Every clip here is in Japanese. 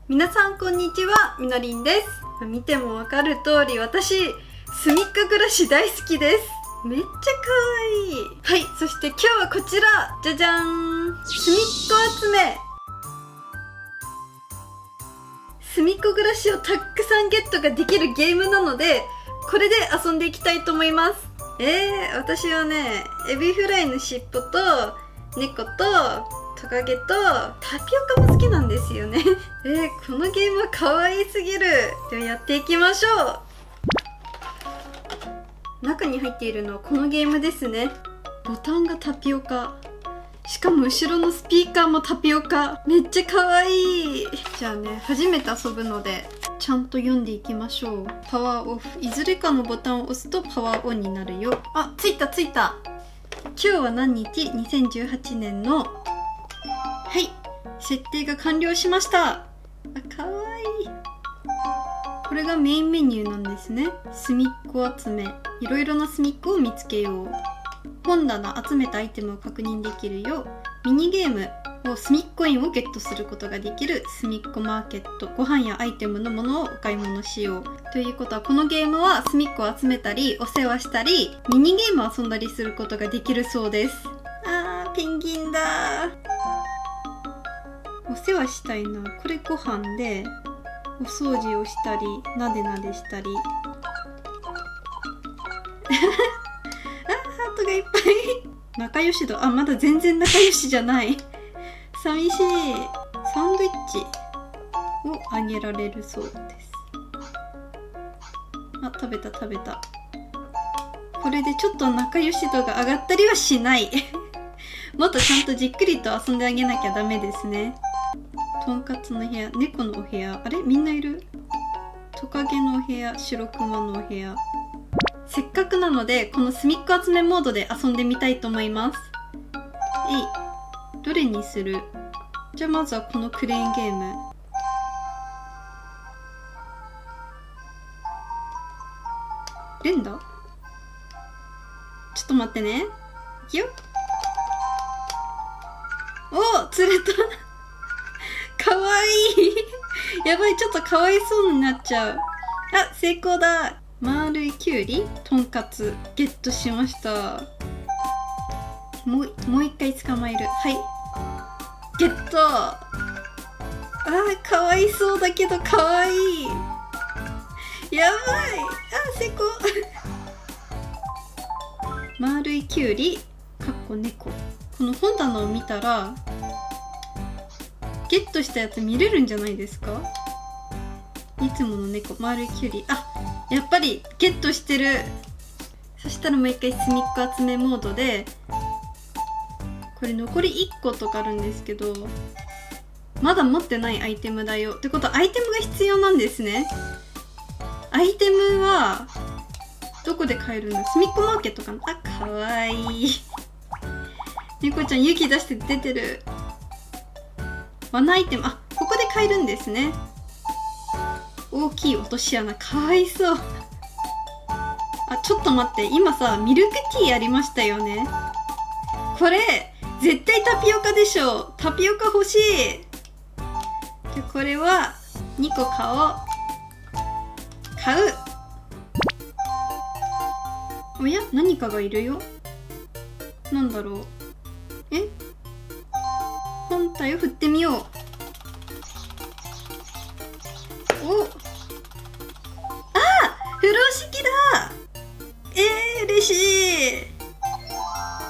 皆さんこんにちは、みのりんです。見てもわかる通り、私すみっこ暮らし大好きです。めっちゃ可愛い。はい、そして今日はこちら、じゃじゃーん、すみっこ集め。すみっこ暮らしをたくさんゲットができるゲームなので、これで遊んでいきたいと思います。私はね、エビフライの尻尾と猫とトカゲとタピオカも好きなんですよねこのゲームは可愛すぎる。ではやっていきましょう。中に入っているのはこのゲームですね。ボタンがタピオカ、しかも後ろのスピーカーもタピオカ。めっちゃ可愛い。じゃあね、初めて遊ぶのでちゃんと読んでいきましょう。パワーオフ、いずれかのボタンを押すとパワーオンになるよ。あ、ついた。今日は何日？ 2018 年の、はい、設定が完了しました。あ、かわいい。これがメインメニューなんですね。隅っこ集め、いろいろな隅っこを見つけよう。本棚、集めたアイテムを確認できるよ。ミニゲームを隅っこインをゲットすることができる隅っこマーケット。ご飯やアイテムのものをお買い物しよう。ということはこのゲームは隅っこを集めたりお世話したりミニゲームを遊んだりすることができるそうです。ペンギンだ。お世話したいな。これご飯でお掃除をしたりなでなでしたりハートがいっぱい仲良し度、まだ全然仲良しじゃない寂しい。サンドイッチをあげられるそうです。食べた。これでちょっと仲良し度が上がったりはしないもっとちゃんとじっくりと遊んであげなきゃダメですね。とんかつの部屋、猫のお部屋、あれみんないる。トカゲのお部屋、白クマのお部屋。せっかくなのでこの隅っこ集めモードで遊んでみたいと思います。どれにする？じゃあまずはこのクレーンゲーム。連打？ちょっと待ってね。いくよ。釣れたかわいいやばい、ちょっとかわいそうになっちゃう。成功だ。丸いきゅうり、とんかつゲットしました。もう一回捕まえる。はい、ゲット。かわいそうだけどかわいい。やばい。成功丸いきゅうりかっこ猫。この本棚を見たらゲットしたやつ見れるんじゃないですか。いつもの猫、丸いきゅうり。やっぱりゲットしてる。そしたらもう一回隅っこ集めモードで、これ残り1個とかあるんですけど、まだ持ってないアイテムだよってことはアイテムが必要なんですね。アイテムはどこで買えるの？隅っこマーケットかな。かわいい猫ちゃん勇気出して出てる。罠アイテム、ここで買えるんですね。大きい落とし穴、かわいそうちょっと待って、今さミルクティーありましたよね。これ絶対タピオカでしょ。タピオカ欲しい。でこれは2個買う。おや、何かがいるよ。なんだろう。本体を振ってみよう。風呂敷だ。嬉しい。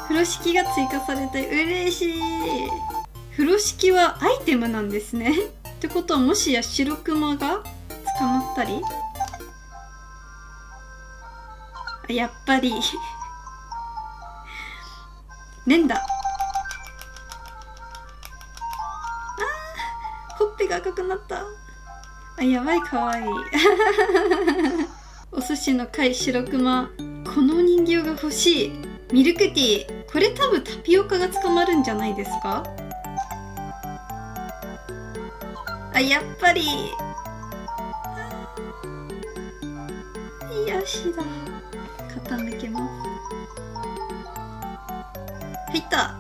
風呂敷が追加されて嬉しい。風呂敷はアイテムなんですねってことは、もしや白クマが捕まったり。やっぱり連打。ほっぺが赤くなった。やばい、かわいいお寿司の貝、白クマ。この人形が欲しい。ミルクティー、これ多分タピオカが捕まるんじゃないですか。やっぱり癒しだ。傾けます。入った。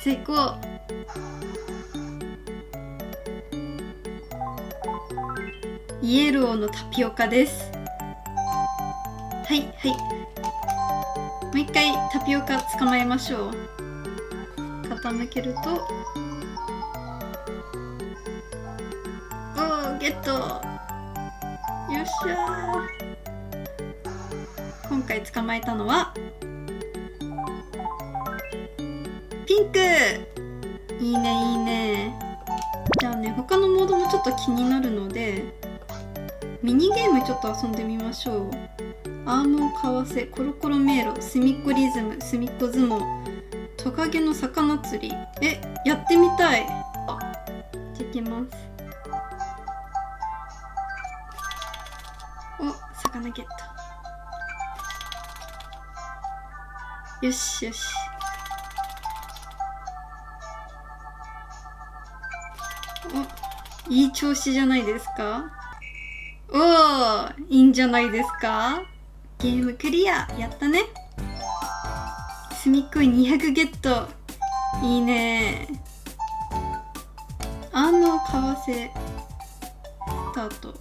成功。イエローのタピオカです。はいはい、もう一回タピオカ捕まえましょう。傾けると、おー、ゲット。よっしゃー。今回捕まえたのはピンク。いいねいいね。じゃあね、他のモードもちょっと気になるのでミニゲームちょっと遊んでみましょう。アームをかわせ、コロコロ迷路、すみっこリズム、すみっこ相撲、トカゲの魚釣り。やってみたい。じゃいきます。お、魚ゲット。よしよし。お、いい調子じゃないですか。おー、いいんじゃないですか。ゲームクリア。やったね。すみっこい200ゲット。いいね。アームをかわせ、スタート。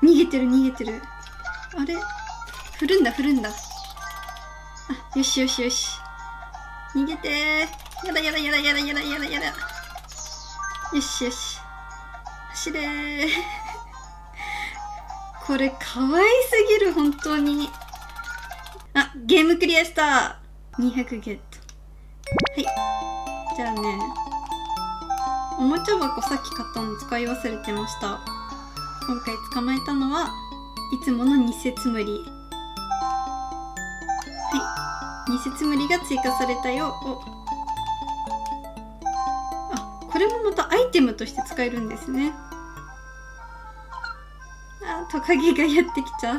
逃げてる逃げてる。あれ、振るんだ振るんだ。あ、よしよしよし。逃げてー。やだやだやだやだやだやだやだ。よしよし。走れー。これかわいすぎる、本当に。あ、ゲームクリアした。200ゲット。はい。じゃあね、おもちゃ箱さっき買ったの使い忘れてました。今回捕まえたのはいつもの偽つむり。はい。偽つむりが追加されたよ。お。あ、これもまたアイテムとして使えるんですね。あ、トカゲがやってきちゃう。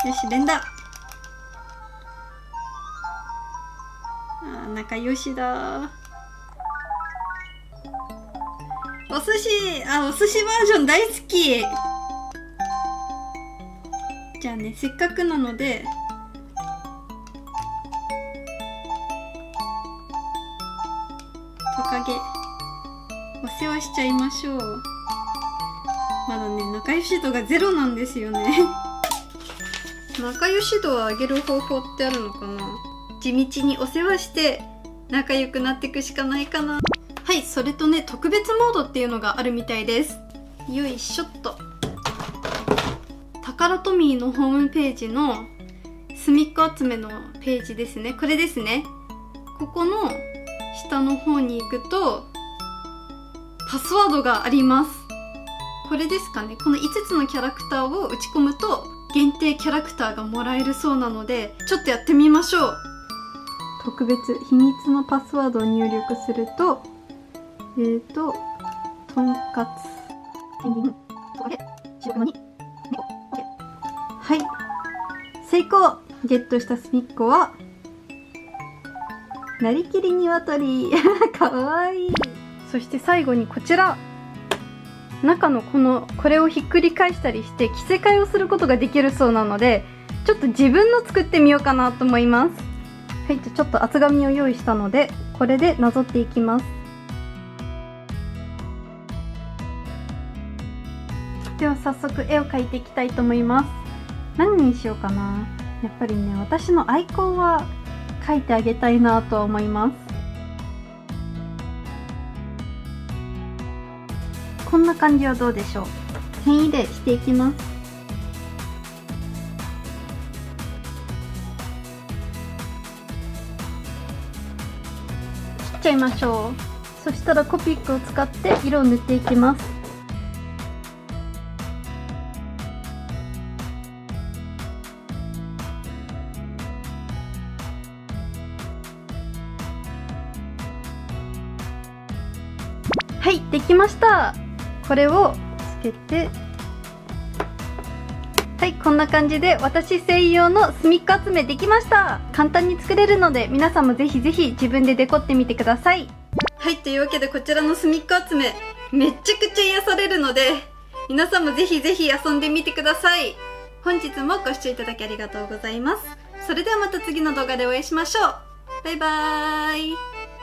よし、連打。あ、仲良しだ。お寿司、お寿司バージョン大好き。じゃあね、せっかくなのでトカゲお世話しちゃいましょう。まだね、仲良し度がゼロなんですよね。仲良し度を上げる方法ってあるのかな。地道にお世話して仲良くなっていくしかないかな。はい、それとね、特別モードっていうのがあるみたいです。よいしょっと。タカラトミーのホームページの隅っこ集めのページですね。これですね。ここの下の方に行くとパスワードがあります。これですかね。この5つのキャラクターを打ち込むと限定キャラクターがもらえるそうなので、ちょっとやってみましょう。特別秘密のパスワードを入力すると、とんかつ、ペンギン、トカゲ、白熊に、猫、オッケー。はい、成功。ゲットした隅っこはなりきりニワトリ。かわいい。そして最後にこちら、中のこれをひっくり返したりして着せ替えをすることができるそうなので、ちょっと自分の作ってみようかなと思います。はい、じゃあちょっと厚紙を用意したのでこれでなぞっていきます。では早速絵を描いていきたいと思います。何にしようかな。やっぱりね、私のアイコンは描いてあげたいなとは思います。こんな感じはどうでしょう。ペン入れしていきます。切っちゃいましょう。そしたらコピックを使って色を塗っていきます。はい、できました。これをつけて、はい、こんな感じで私専用の隅っこ集めできました。簡単に作れるので皆さんもぜひぜひ自分でデコってみてください。はい、というわけでこちらの隅っこ集めめっちゃくちゃ癒されるので、皆さんもぜひぜひ遊んでみてください。本日もご視聴いただきありがとうございます。それではまた次の動画でお会いしましょう。バイバーイ。